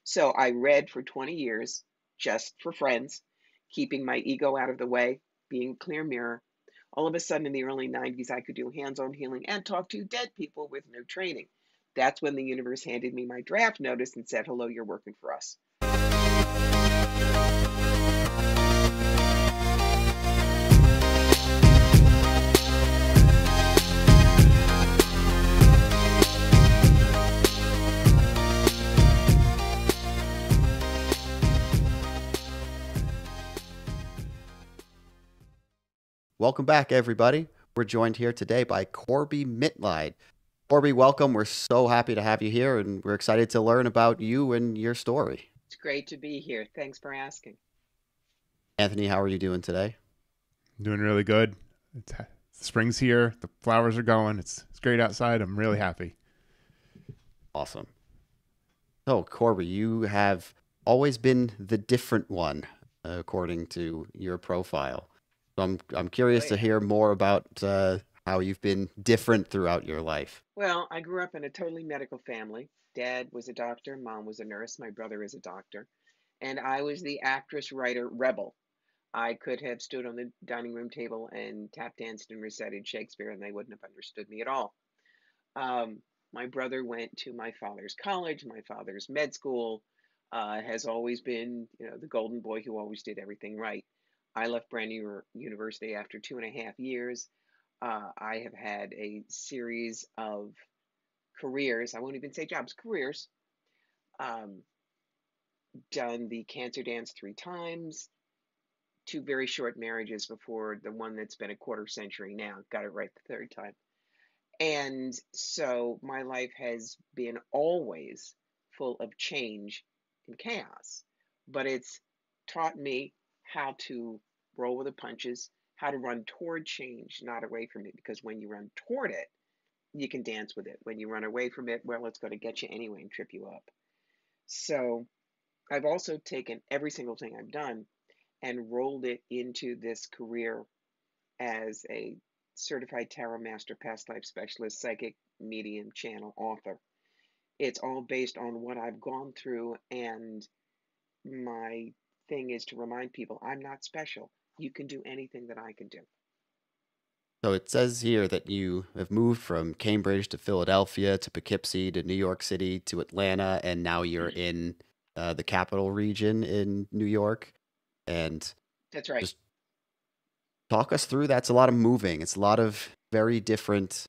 So I read for 20 years just for friends, keeping my ego out of the way, being a clear mirror. All of a sudden, in the early 90s, I could do hands on healing and talk to dead people with no training. That's when the universe handed me my draft notice and said, "Hello, you're working for us." Welcome back, everybody. We're joined here today by Corbie Mitleid. Corbie, welcome. We're so happy to have you here, and we're excited to learn about you and your story. It's great to be here. Thanks for asking. Anthony, how are you doing today? Doing really good. Spring's here. The flowers are going. It's great outside. I'm really happy. Awesome. So, Corbie, you have always been the different one, according to your profile. So I'm curious to hear more about how you've been different throughout your life. Well, I grew up in a totally medical family. Dad was a doctor, mom was a nurse, my brother is a doctor, and I was the actress, writer, rebel. I could have stood on the dining room table and tap danced and recited Shakespeare, and they wouldn't have understood me at all. My brother went to my father's college, my father's med school, has always been, the golden boy who always did everything right. I left brand new university after 2.5 years. I have had a series of careers. I won't even say jobs, careers. Um, Done the cancer dance 3 times, 2 very short marriages before the one that's been a quarter century now. Got it right the third time. And so my life has been always full of change and chaos, but it's taught me how to roll with the punches, how to run toward change, not away from it, because when you run toward it, you can dance with it. When you run away from it, well, it's going to get you anyway and trip you up. So I've also taken every single thing I've done and rolled it into this career as a certified tarot master, past life specialist, psychic, medium, channel, author. It's all based on what I've gone through, and my thing is to remind people I'm not special. You can do anything that I can do. So it says here that you have moved from Cambridge to Philadelphia to Poughkeepsie to New York City to Atlanta, and now you're in the capital region in New York. And That's right. just talk us through. That's a lot of moving. It's a lot of very different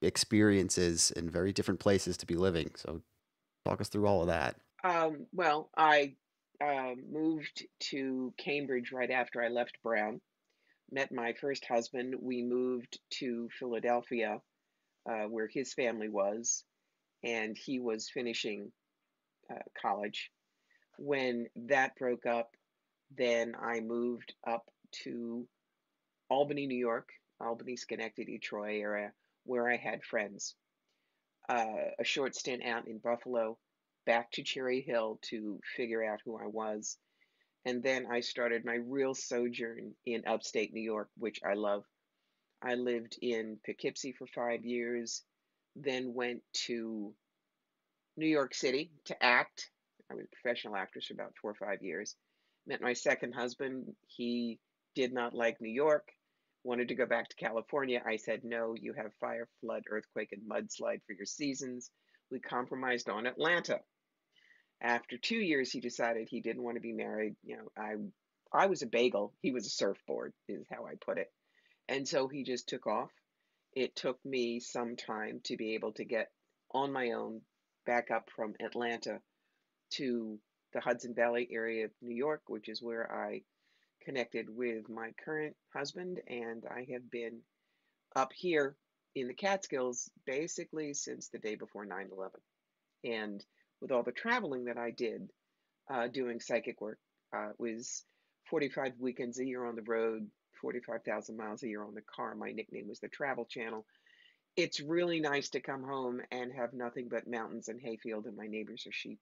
experiences and very different places to be living. So talk us through all of that. Well, I moved to Cambridge right after I left Brown. Met my first husband. We moved to Philadelphia, where his family was, and he was finishing college. When that broke up, then I moved up to Albany, New York, Albany, Schenectady, Troy area, where I had friends. A short stint out in Buffalo, back to Cherry Hill to figure out who I was. And then I started my real sojourn in upstate New York, which I love. I lived in Poughkeepsie for 5 years, then went to New York City to act. I was a professional actress for about 4 or 5 years. Met my second husband. He did not like New York, wanted to go back to California. I said, no, you have fire, flood, earthquake, and mudslide for your seasons. We compromised on Atlanta. After 2 years, he decided he didn't want to be married. I was a bagel. He was a surfboard, is how I put it. And so he just took off. It took me some time to be able to get on my own back up from Atlanta to the Hudson Valley area of New York, which is where I connected with my current husband. And I have been up here in the Catskills basically since the day before 9/11. And with all the traveling that I did doing psychic work, it was 45 weekends a year on the road, 45,000 miles a year on the car. My nickname was the Travel Channel. It's really nice to come home and have nothing but mountains and hayfield, and my neighbors are sheep.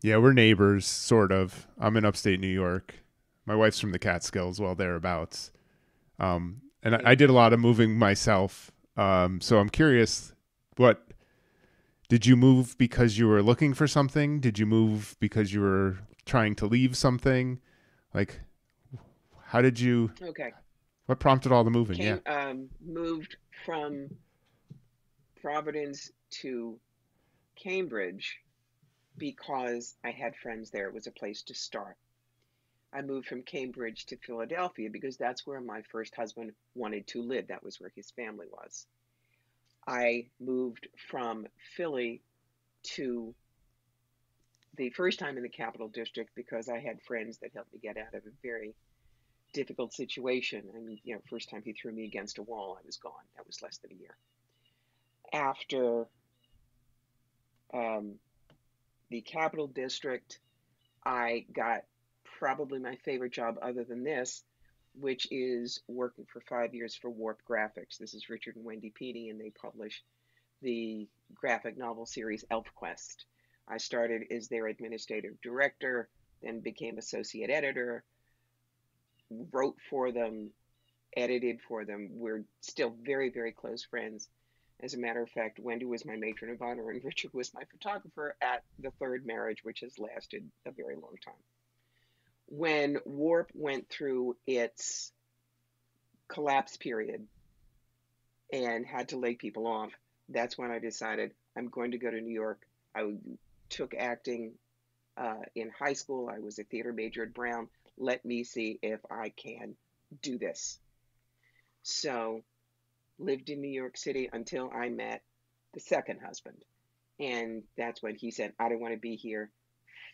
Yeah, we're neighbors, sort of. I'm in upstate New York. My wife's from the Catskills, well, thereabouts. And I did a lot of moving myself. So I'm curious, what Did you move because you were looking for something? Did you move because you were trying to leave something? Like, how did you, Okay. what prompted all the moving? Yeah. Came moved from Providence to Cambridge because I had friends there. It was a place to start. I moved from Cambridge to Philadelphia because that's where my first husband wanted to live. That was where his family was. I moved from Philly to the first time in the Capital District because I had friends that helped me get out of a very difficult situation. I mean, first time he threw me against a wall, I was gone. That was less than a year. After um, the Capital District, I got probably my favorite job other than this, which is working for 5 years for Warp Graphics. This is Richard and Wendy Pini, and they publish the graphic novel series ElfQuest. I started as their administrative director, then became associate editor, wrote for them, edited for them. We're still very, very close friends. As a matter of fact, Wendy was my matron of honor and Richard was my photographer at the third marriage, which has lasted a very long time. When Warp went through its collapse period and had to lay people off, that's when I decided I'm going to go to New York. I took acting in high school. I was a theater major at Brown. Let me see if I can do this. So, lived in New York City until I met the second husband. And that's when he said, I don't want to be here.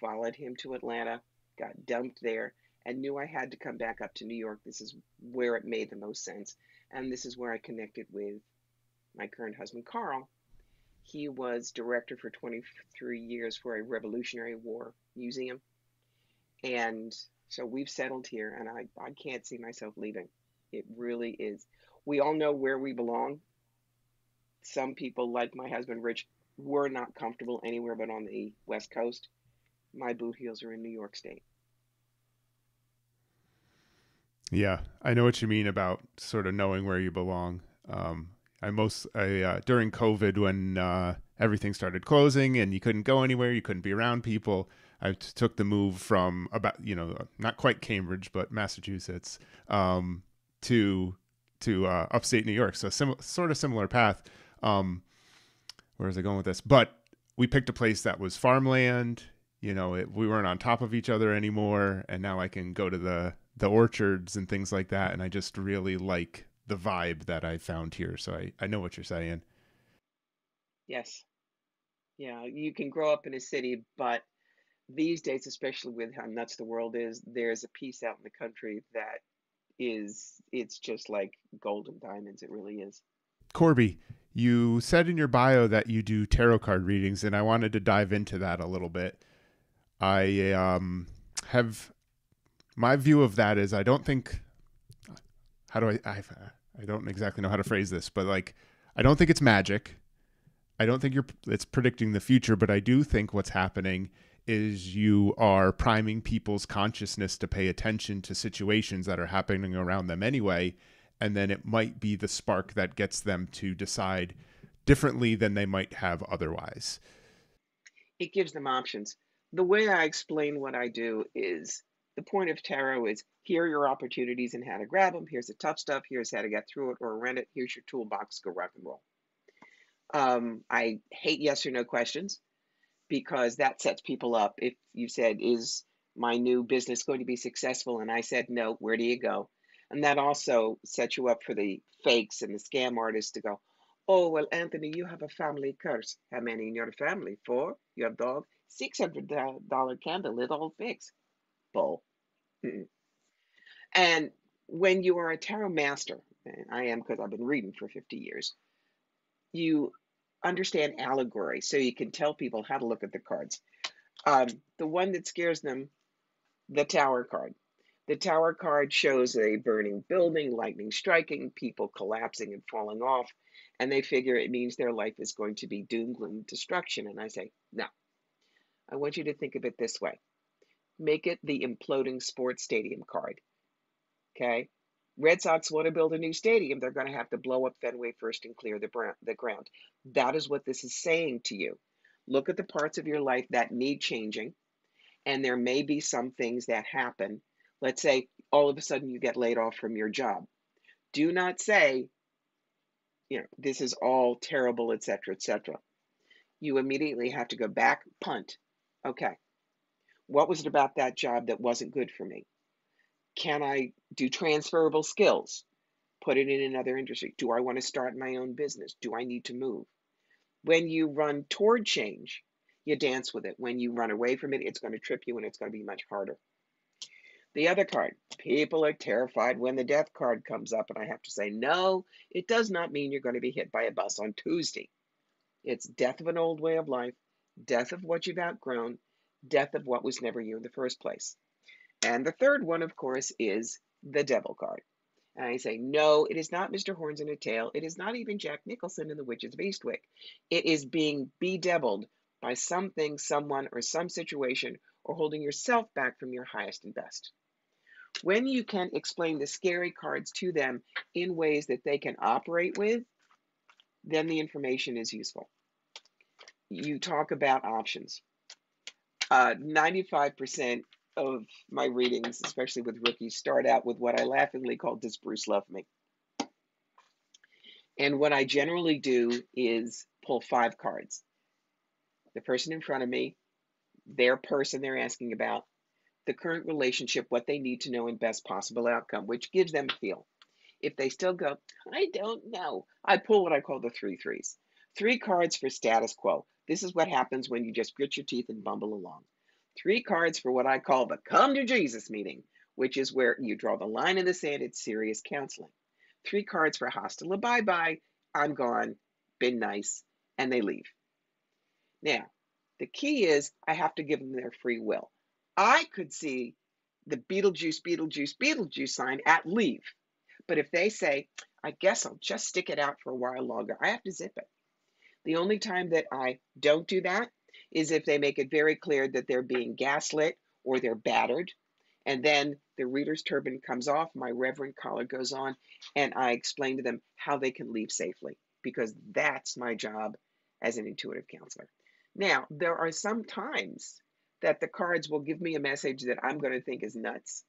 Followed him to Atlanta, got dumped there, and knew I had to come back up to New York. This is where it made the most sense. And this is where I connected with my current husband, Carl. He was director for 23 years for a Revolutionary War museum. And so we've settled here, and I can't see myself leaving. It really is. We all know where we belong. Some people, like my husband, Rich, were not comfortable anywhere but on the West Coast. My boot heels are in New York State. Yeah, I know what you mean about sort of knowing where you belong. During COVID when everything started closing and you couldn't go anywhere, you couldn't be around people. Took the move from about not quite Cambridge but Massachusetts to upstate New York. So sort of similar path. Where was I going with this? But we picked a place that was farmland. We weren't on top of each other anymore, and now I can go to the orchards and things like that, and I just really like the vibe that I found here. So I know what you're saying. Yes. Yeah, you can grow up in a city, but these days, especially with how nuts the world is, there's a piece out in the country that it's just like gold and diamonds. It really is. Corbie, you said in your bio that you do tarot card readings, and I wanted to dive into that a little bit. I have my view of that is I don't think how do I don't exactly know how to phrase this, but like I don't think it's magic. I don't think it's predicting the future, but I do think what's happening is you are priming people's consciousness to pay attention to situations that are happening around them anyway, and then it might be the spark that gets them to decide differently than they might have otherwise. It gives them options. The way I explain what I do is the point of tarot is here are your opportunities and how to grab them. Here's the tough stuff. Here's how to get through it or rent it. Here's your toolbox. Go rock and roll. I hate yes or no questions because that sets people up. If you said, is my new business going to be successful? And I said, no, where do you go? And that also sets you up for the fakes and the scam artists to go, oh, well, Anthony, you have a family curse. How many in your family? Four? You have dog? $600 candle lit all fix. Bull. Mm-mm. And when you are a tarot master, and I am because I've been reading for 50 years, you understand allegory so you can tell people how to look at the cards. The one that scares them, the Tower card. The Tower card shows a burning building, lightning striking, people collapsing and falling off, and they figure it means their life is going to be doom, gloom, destruction. And I say, no, I want you to think of it this way. Make it the imploding sports stadium card, okay? Red Sox want to build a new stadium. They're going to have to blow up Fenway first and clear the ground. That is what this is saying to you. Look at the parts of your life that need changing, and there may be some things that happen. Let's say all of a sudden you get laid off from your job. Do not say, this is all terrible, etc., etc. You immediately have to go back, punt. Okay, what was it about that job that wasn't good for me? Can I do transferable skills? Put it in another industry. Do I want to start my own business? Do I need to move? When you run toward change, you dance with it. When you run away from it, it's going to trip you and it's going to be much harder. The other card, people are terrified when the death card comes up, and I have to say, no, it does not mean you're going to be hit by a bus on Tuesday. It's death of an old way of life, death of what you've outgrown, death of what was never you in the first place. And the third one, of course, is the devil card. And I say, no, it is not Mr. Horns in a Tail. It is not even Jack Nicholson in The Witches of Eastwick. It is being bedeviled by something, someone, or some situation, or holding yourself back from your highest and best. When you can explain the scary cards to them in ways that they can operate with, then the information is useful. You talk about options. 95% of my readings, especially with rookies, start out with what I laughingly call, does Bruce love me? And what I generally do is pull 5 cards. The person in front of me, their person they're asking about, the current relationship, what they need to know, and best possible outcome, which gives them a feel. If they still go, I don't know, I pull what I call the 3 threes. 3 cards for status quo. This is what happens when you just grit your teeth and bumble along. 3 cards for what I call the come to Jesus meeting, which is where you draw the line in the sand. It's serious counseling. 3 cards for hasta la bye-bye, I'm gone, been nice, and they leave. Now, the key is I have to give them their free will. I could see the Beetlejuice sign at leave. But if they say, I guess I'll just stick it out for a while longer, I have to zip it. The only time that I don't do that is if they make it very clear that they're being gaslit or they're battered. And then the reader's turban comes off, my reverend collar goes on, and I explain to them how they can leave safely, because that's my job as an intuitive counselor. Now, there are some times that the cards will give me a message that I'm going to think is nuts,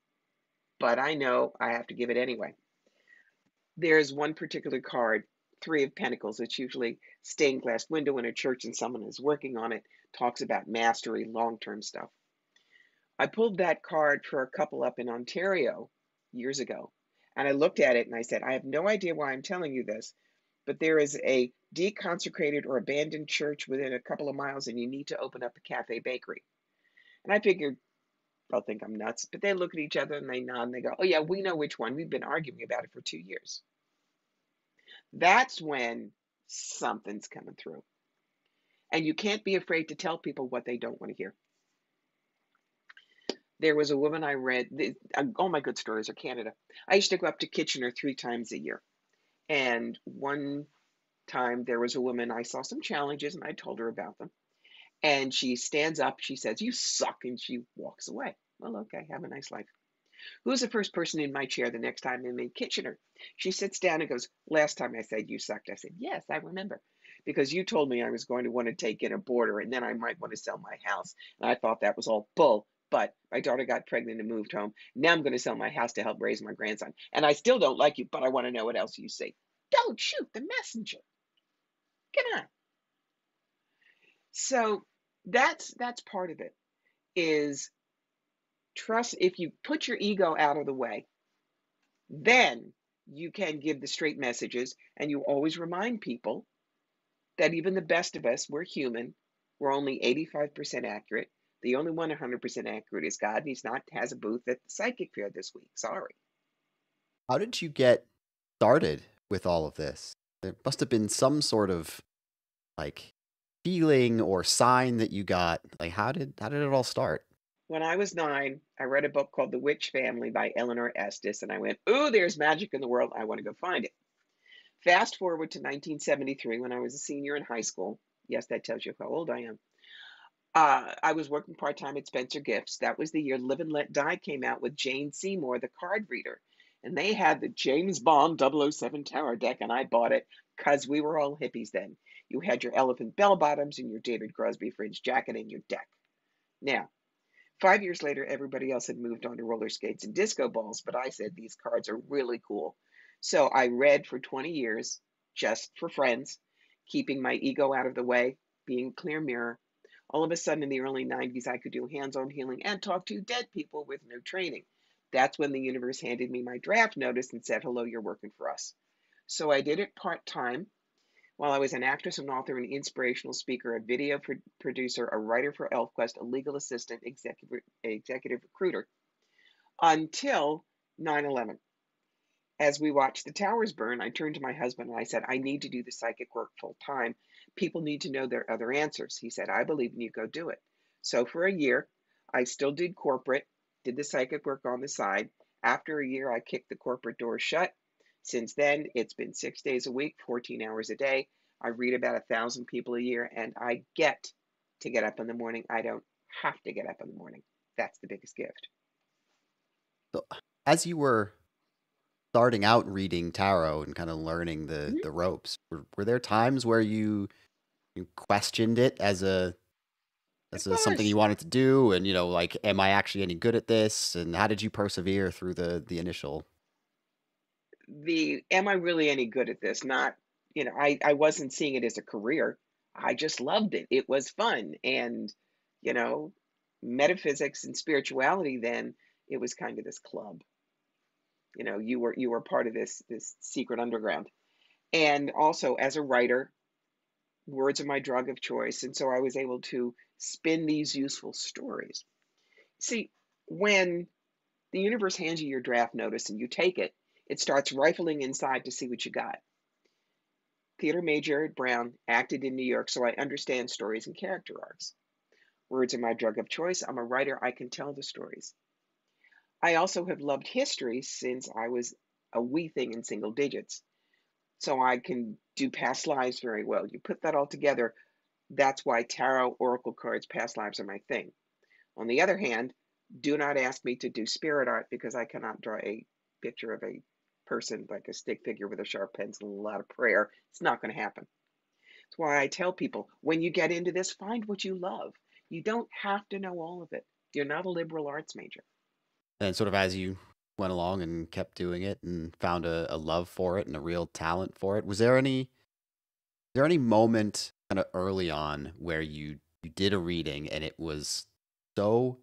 but I know I have to give it anyway. There's one particular card, 3 of Pentacles. It's usually stained glass window in a church and someone is working on it, talks about mastery, long-term stuff. I pulled that card for a couple up in Ontario years ago, and I looked at it and I said, I have no idea why I'm telling you this, but there is a deconsecrated or abandoned church within a couple of miles and you need to open up a cafe bakery. And I figured they'll think I'm nuts, but they look at each other and they nod and they go, oh yeah, we know which one. We've been arguing about it for 2 years. That's when something's coming through. And you can't be afraid to tell people what they don't want to hear. There was a woman I read, all my good stories are Canada. I used to go up to Kitchener 3 times a year. And one time there was a woman, I saw some challenges and I told her about them. And she stands up, she says, you suck, and she walks away. Well, okay, have a nice life. Who's the first person in my chair the next time I'm in Kitchener? She sits down and goes, last time I said you sucked. I said, yes, I remember. Because you told me I was going to want to take in a boarder and then I might want to sell my house. And I thought that was all bull. But my daughter got pregnant and moved home. Now I'm going to sell my house to help raise my grandson. And I still don't like you, but I want to know what else you say. Don't shoot the messenger. Come on. So that's part of it, is trust. If you put your ego out of the way, then you can give the straight messages, and you always remind people that even the best of us, we're human. We're only 85% accurate. The only one 100% accurate is God, and he's not has a booth at the psychic fair this week. Sorry. How did you get started with all of this? There must have been some sort of like feeling or sign that you got. Like how did it all start? When I was 9, I read a book called The Witch Family by Eleanor Estes, and I went, ooh, there's magic in the world. I want to go find it. Fast forward to 1973 when I was a senior in high school. Yes, that tells you how old I am. I was working part-time at Spencer Gifts. That was the year Live and Let Die came out with Jane Seymour, the card reader. And they had the James Bond 007 tarot deck, and I bought it because we were all hippies then. You had your elephant bell bottoms and your David Crosby fringe jacket in your deck. Now, 5 years later, everybody else had moved on to roller skates and disco balls, but I said these cards are really cool. So I read for 20 years, just for friends, keeping my ego out of the way, being a clear mirror. All of a sudden, in the early 90s, I could do hands-on healing and talk to dead people with no training. That's when the universe handed me my draft notice and said, hello, you're working for us. So I did it part-time. While I was an actress, an author, an inspirational speaker, a video producer, a writer for ElfQuest, a legal assistant, executive recruiter, until 9/11. As we watched the towers burn, I turned to my husband and I said, I need to do the psychic work full time. People need to know their other answers. He said, I believe in you, go do it. So for a year, I still did corporate, did the psychic work on the side. After a year, I kicked the corporate door shut. Since then, it's been 6 days a week, 14 hours a day. I read about 1,000 people a year, and I get to get up in the morning. I don't have to get up in the morning. That's the biggest gift. So, as you were starting out reading tarot and kind of learning Mhm. the ropes, were there times where you questioned it Of as something course. you wanted to do, and like, am I actually any good at this? And how did you persevere through the initial? Am I really any good at this? Not, I wasn't seeing it as a career. I just loved it. It was fun. And, you know, metaphysics and spirituality then, it was kind of this club. You were part of this secret underground. And also as a writer, words are my drug of choice. And so I was able to spin these useful stories. See, when the universe hands you your draft notice and you take it, it starts rifling inside to see what you got. Theater major at Brown, acted in New York, so I understand stories and character arcs. Words are my drug of choice. I'm a writer, I can tell the stories. I also have loved history since I was a wee thing in single digits, so I can do past lives very well. You put that all together, that's why tarot, oracle cards, past lives are my thing. On the other hand, do not ask me to do spirit art because I cannot draw a picture of a person like a stick figure with a sharp pencil and a lot of prayer. It's not going to happen. That's why I tell people when you get into this, find what you love. You don't have to know all of it. You're not a liberal arts major. And sort of as you went along and kept doing it and found a love for it and a real talent for it, was there any moment kind of early on where you did a reading and it was so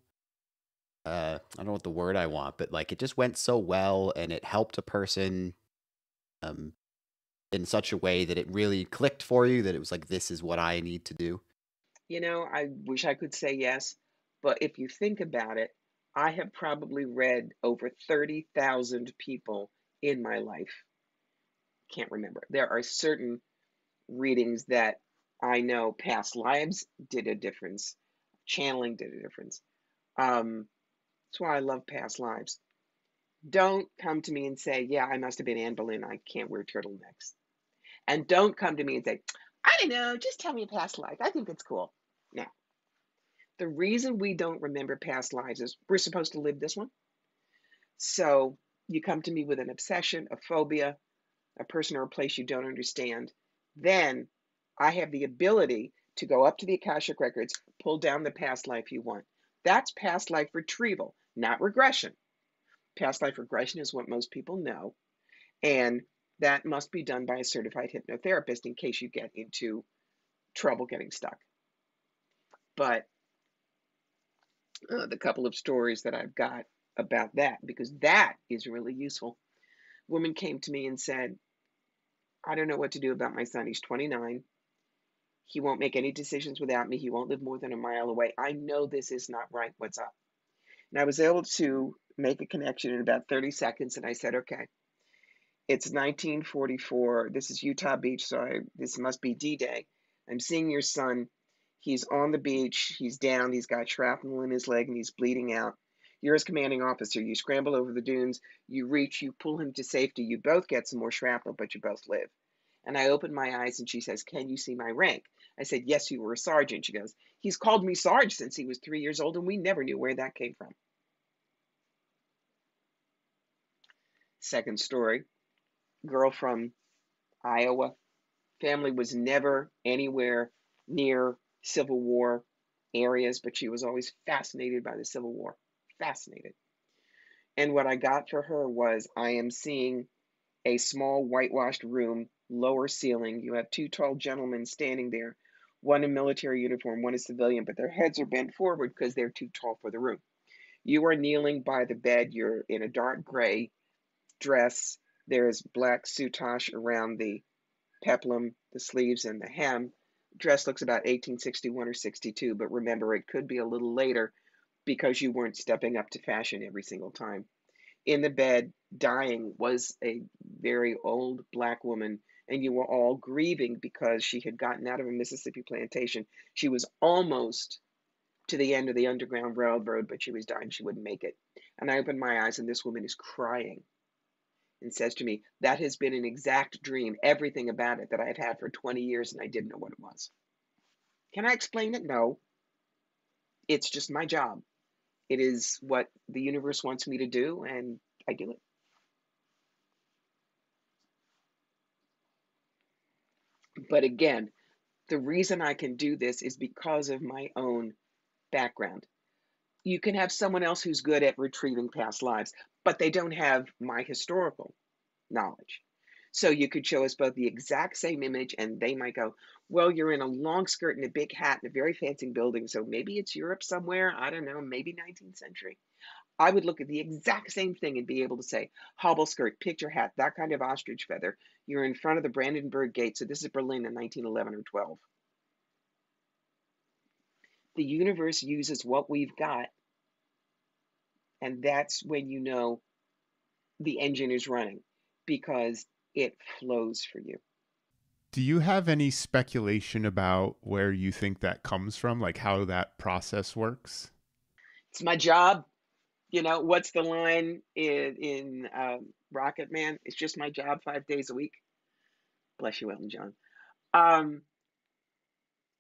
I don't know what the word I want, but like it just went so well and it helped a person um in such a way that it really clicked for you, that it was like, this is what I need to do? I wish I could say yes, but if you think about it, I have probably read over 30,000 people in my life. Can't remember. There are certain readings that I know past lives did a difference, channeling did a difference. That's why I love past lives. Don't come to me and say, yeah, I must have been Anne Boleyn. I can't wear turtlenecks. And don't come to me and say, I don't know, just tell me a past life. I think it's cool. Now, the reason we don't remember past lives is we're supposed to live this one. So you come to me with an obsession, a phobia, a person or a place you don't understand, then I have the ability to go up to the Akashic Records, pull down the past life you want. That's past life retrieval, not regression. Past life regression is what most people know, and that must be done by a certified hypnotherapist in case you get into trouble getting stuck. But the couple of stories that I've got about that, because that is really useful. A woman came to me and said, I don't know what to do about my son. He's 29. He won't make any decisions without me. He won't live more than a mile away. I know this is not right. What's up? And I was able to make a connection in about 30 seconds. And I said, okay, it's 1944. This is Utah Beach. So this must be D-Day. I'm seeing your son. He's on the beach. He's down. He's got shrapnel in his leg and he's bleeding out. You're his commanding officer. You scramble over the dunes. You reach. You pull him to safety. You both get some more shrapnel, but you both live. And I opened my eyes and she says, can you see my rank? I said, yes, you were a sergeant. She goes, he's called me Sarge since he was 3 years old and we never knew where that came from. second story, girl from Iowa. Family was never anywhere near Civil War areas, but she was always fascinated by the Civil War. Fascinated. And what I got for her was, I am seeing a small whitewashed room, lower ceiling. You have two tall gentlemen standing there, one in military uniform, one is civilian, but their heads are bent forward because they're too tall for the room. You are kneeling by the bed. You're in a dark gray dress. There's black soutache around the peplum, the sleeves, and the hem. Dress looks about 1861 or 62, but remember, it could be a little later because you weren't stepping up to fashion every single time. In the bed, dying, was a very old black woman, and you were all grieving because she had gotten out of a Mississippi plantation. She was almost to the end of the Underground Railroad, but she was dying. She wouldn't make it. And I opened my eyes, and this woman is crying and says to me, that has been an exact dream, everything about it that I've had for 20 years, and I didn't know what it was. Can I explain it? No. It's just my job. It is what the universe wants me to do, and I do it. But again, the reason I can do this is because of my own background. You can have someone else who's good at retrieving past lives, but they don't have my historical knowledge. So you could show us both the exact same image, and they might go, well, you're in a long skirt and a big hat in a very fancy building, so maybe it's Europe somewhere, I don't know, maybe 19th century. I would look at the exact same thing and be able to say, hobble skirt, picture hat, that kind of ostrich feather. You're in front of the Brandenburg Gate, so this is Berlin in 1911 or 12. The universe uses what we've got, and that's when you know the engine is running, because it flows for you. Do you have any speculation about where you think that comes from, like how that process works? It's my job. You know, what's the line in Rocket Man? It's just my job 5 days a week. Bless you, Elton John. Um,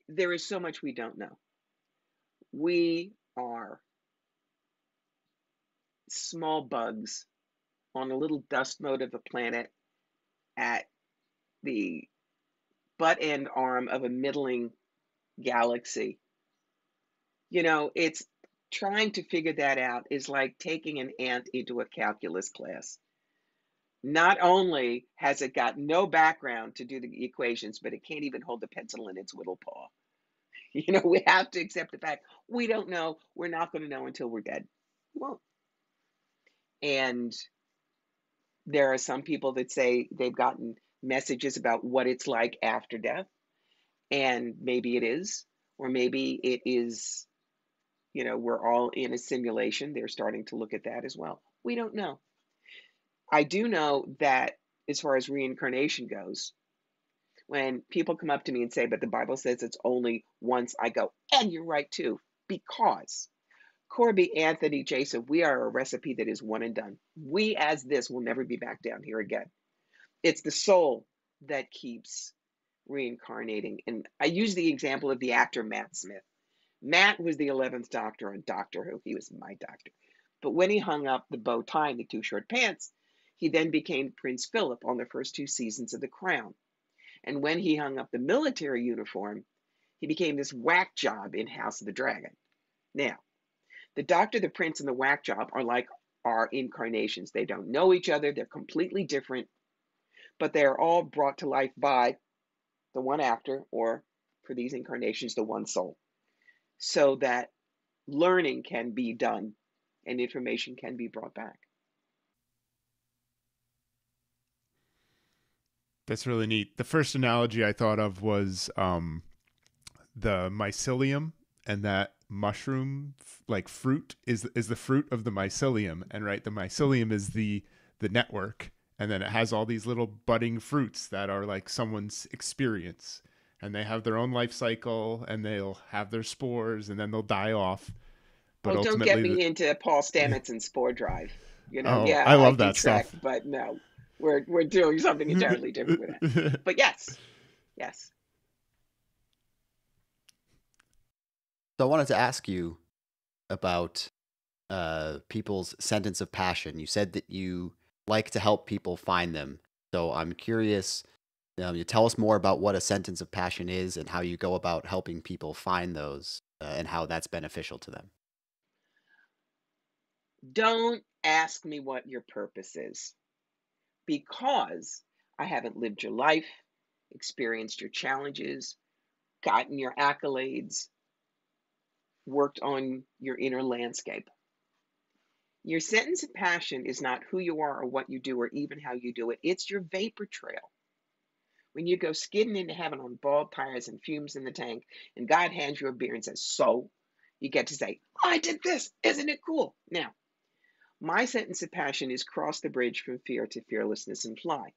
there is so much we don't know. We are small bugs on a little dust mote of a planet at the butt end arm of a middling galaxy. You know, it's trying to figure that out is like taking an ant into a calculus class. Not only has it got no background to do the equations, but it can't even hold the pencil in its little paw. You know, we have to accept the fact we don't know. We're not going to know until we're dead. We won't. And there are some people that say they've gotten messages about what it's like after death. And maybe it is, or maybe it is, you know, we're all in a simulation. They're starting to look at that as well. We don't know. I do know that as far as reincarnation goes, when people come up to me and say, but the Bible says it's only once, I go, and you're right too, because Corbie, Anthony, Jason, we are a recipe that is one and done. We as this will never be back down here again. It's the soul that keeps reincarnating. And I use the example of the actor Matt Smith. Matt was the 11th Doctor on Doctor Who. He was my doctor. But when he hung up the bow tie and the too short pants, he then became Prince Philip on the first 2 seasons of The Crown. And when he hung up the military uniform, he became this whack job in House of the Dragon. Now, the Doctor, the Prince, and the whack job are like our incarnations. They don't know each other. They're completely different, but they are all brought to life by the one actor, or for these incarnations, the one soul, so that learning can be done and information can be brought back. That's really neat. The first analogy I thought of was the mycelium, and that mushroom like fruit is the fruit of the mycelium, and right, the mycelium is the network, and then it has all these little budding fruits that are like someone's experience, and they have their own life cycle, and they'll have their spores, and then they'll die off. But Oh, don't get ultimately, me into Paul Stamets and Spore Drive. You know, oh, yeah, I I love do that track, stuff. but no, we're doing something entirely different with that. But yes, yes. So I wanted to ask you about people's sentence of passion. You said that you like to help people find them. So I'm curious, you tell us more about what a sentence of passion is and how you go about helping people find those and how that's beneficial to them. Don't ask me what your purpose is, because I haven't lived your life, experienced your challenges, gotten your accolades, worked on your inner landscape. Your sentence of passion is not who you are or what you do or even how you do it. It's your vapor trail. When you go skidding into heaven on bald tires and fumes in the tank, and God hands you a beer and says, "So," you get to say, "I did this. Isn't it cool?" Now, my sentence of passion is cross the bridge from fear to fearlessness and fly.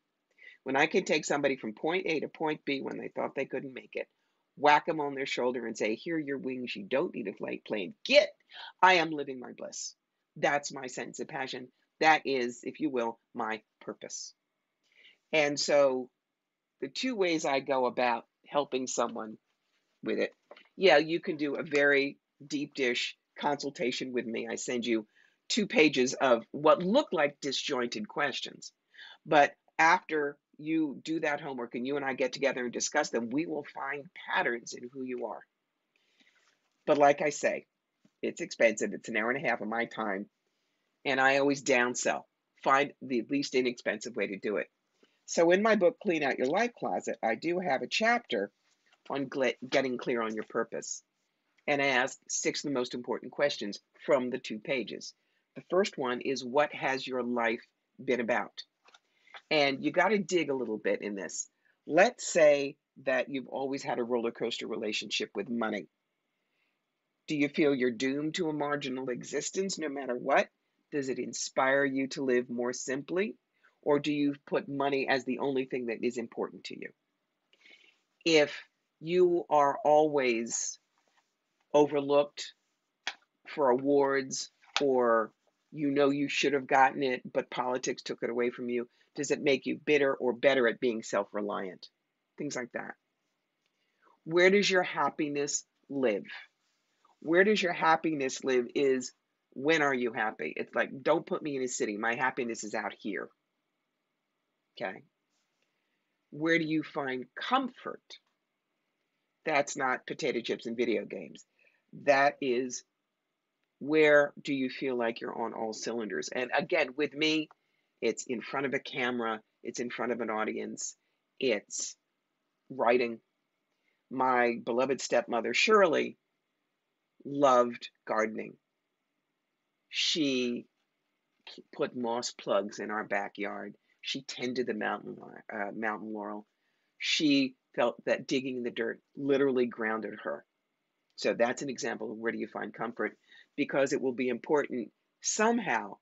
When I can take somebody from point A to point B when they thought they couldn't make it, whack them on their shoulder and say, "Here are your wings. You don't need a flight plane. Get." I am living my bliss. That's my sentence of passion. That is, if you will, my purpose. And so the two ways I go about helping someone with it, yeah, you can do a very deep dish consultation with me. I send you 2 pages of what look like disjointed questions. But after you do that homework and you and I get together and discuss them, we will find patterns in who you are. But like I say, it's expensive. It's an hour and a half of my time. And I always downsell. Find the least inexpensive way to do it. So in my book, Clean Out Your Life Closet, I do have a chapter on getting clear on your purpose. And I ask 6 of the most important questions from the 2 pages. The first one is, what has your life been about? And you got to dig a little bit in this. Let's say that you've always had a roller coaster relationship with money. Do you feel you're doomed to a marginal existence no matter what? Does it inspire you to live more simply? Or do you put money as the only thing that is important to you? If you are always overlooked for awards, or you should have gotten it, but politics took it away from you, does it make you bitter or better at being self-reliant? Things like that. Where does your happiness live? Where does your happiness live is, when are you happy? It's like, don't put me in a city. My happiness is out here. Okay. Where do you find comfort? That's not potato chips and video games. That is, where do you feel like you're on all cylinders? And again, with me, it's in front of a camera, it's in front of an audience, it's writing. My beloved stepmother, Shirley, loved gardening. She put moss plugs in our backyard. She tended the mountain laurel. She felt that digging in the dirt literally grounded her. So that's an example of where do you find comfort, because it will be important somehow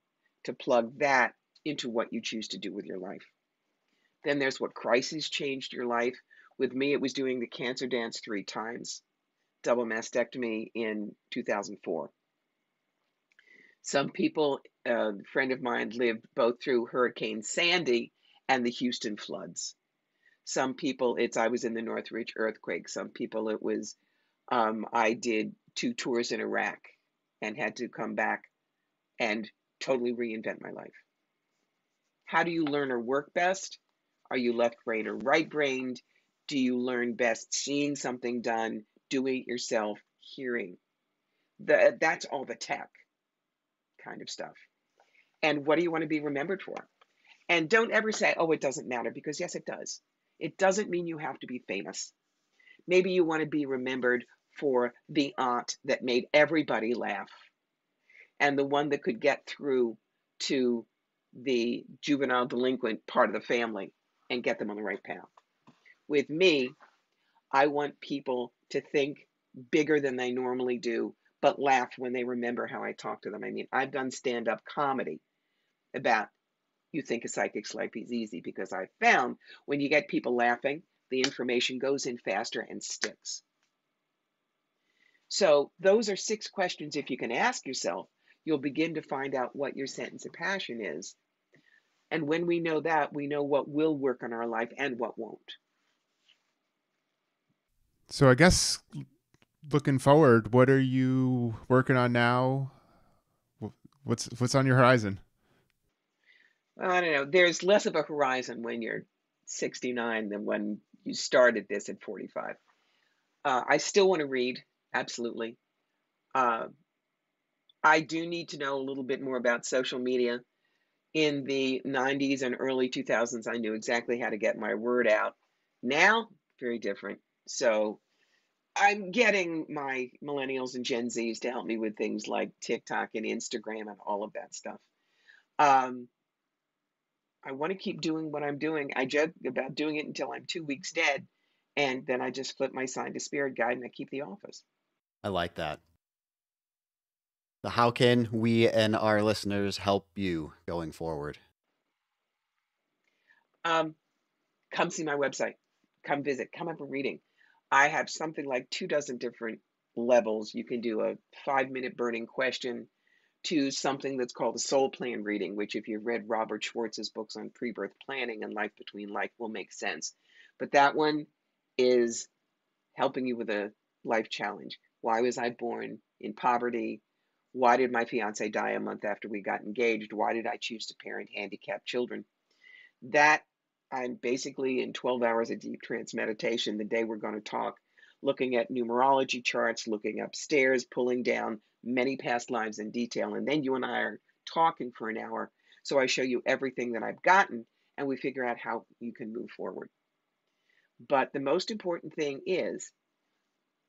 to plug that into what you choose to do with your life. Then there's what crisis changed your life. With me, it was doing the cancer dance 3 times, double mastectomy in 2004. Some people, a friend of mine lived both through Hurricane Sandy and the Houston floods. Some people, I was in the Northridge earthquake. Some people, it was, I did 2 tours in Iraq and had to come back and totally reinvent my life. How do you learn or work best? Are you left brain or right brained? Do you learn best seeing something done, doing it yourself, hearing? That's all the tech kind of stuff. And what do you want to be remembered for? And don't ever say, "Oh, it doesn't matter," because yes, it does. It doesn't mean you have to be famous. Maybe you want to be remembered for the aunt that made everybody laugh, and the one that could get through to the juvenile delinquent part of the family and get them on the right path. With me, I want people to think bigger than they normally do, but laugh when they remember how I talk to them. I mean, I've done stand-up comedy about, you think a psychic's life is easy, because I found when you get people laughing, the information goes in faster and sticks. So those are 6 questions. If you can ask yourself, you'll begin to find out what your sentence of passion is. And when we know that, we know what will work in our life and what won't. So I guess looking forward, what are you working on now? What's on your horizon? Well, I don't know. There's less of a horizon when you're 69 than when you started this at 45. I still want to read, absolutely. Uh, I do need to know a little bit more about social media. In the 90s and early 2000s, I knew exactly how to get my word out. Now, very different. So I'm getting my millennials and Gen Zs to help me with things like TikTok and Instagram and all of that stuff. Um, I want to keep doing what I'm doing. I joke about doing it until I'm 2 weeks dead, and then I just flip my sign to spirit guide and I keep the office. I like that. So how can we and our listeners help you going forward? Um, Come see my website. Come visit. Come have a reading. I have something like 2 dozen different levels. You can do a 5-minute burning question to something that's called a soul plan reading, which, if you've read Robert Schwartz's books on pre-birth planning and life between life, will make sense. But that one is helping you with a life challenge. Why was I born in poverty? Why did my fiance die a month after we got engaged? Why did I choose to parent handicapped children? That I'm basically in 12 hours of deep trance meditation the day we're going to talk, looking at numerology charts, looking upstairs, pulling down many past lives in detail. And then you and I are talking for an hour. So I show you everything that I've gotten and we figure out how you can move forward. But the most important thing is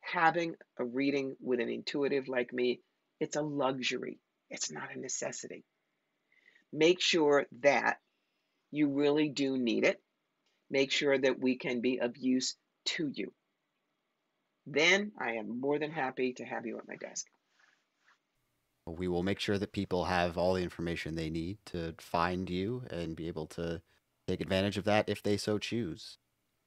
having a reading with an intuitive like me. It's a luxury, it's not a necessity. Make sure that you really do need it. Make sure that we can be of use to you. Then I am more than happy to have you at my desk. We will make sure that people have all the information they need to find you and be able to take advantage of that if they so choose.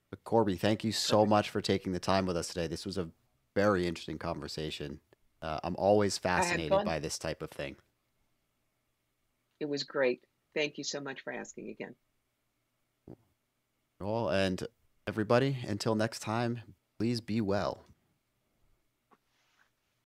But Corbie, thank you so Perfect. much for taking the time with us today. This was a very interesting conversation. I'm always I had fascinated fun. by this type of thing. It was great. Thank you so much for asking again. Well, and everybody, until next time, please be well.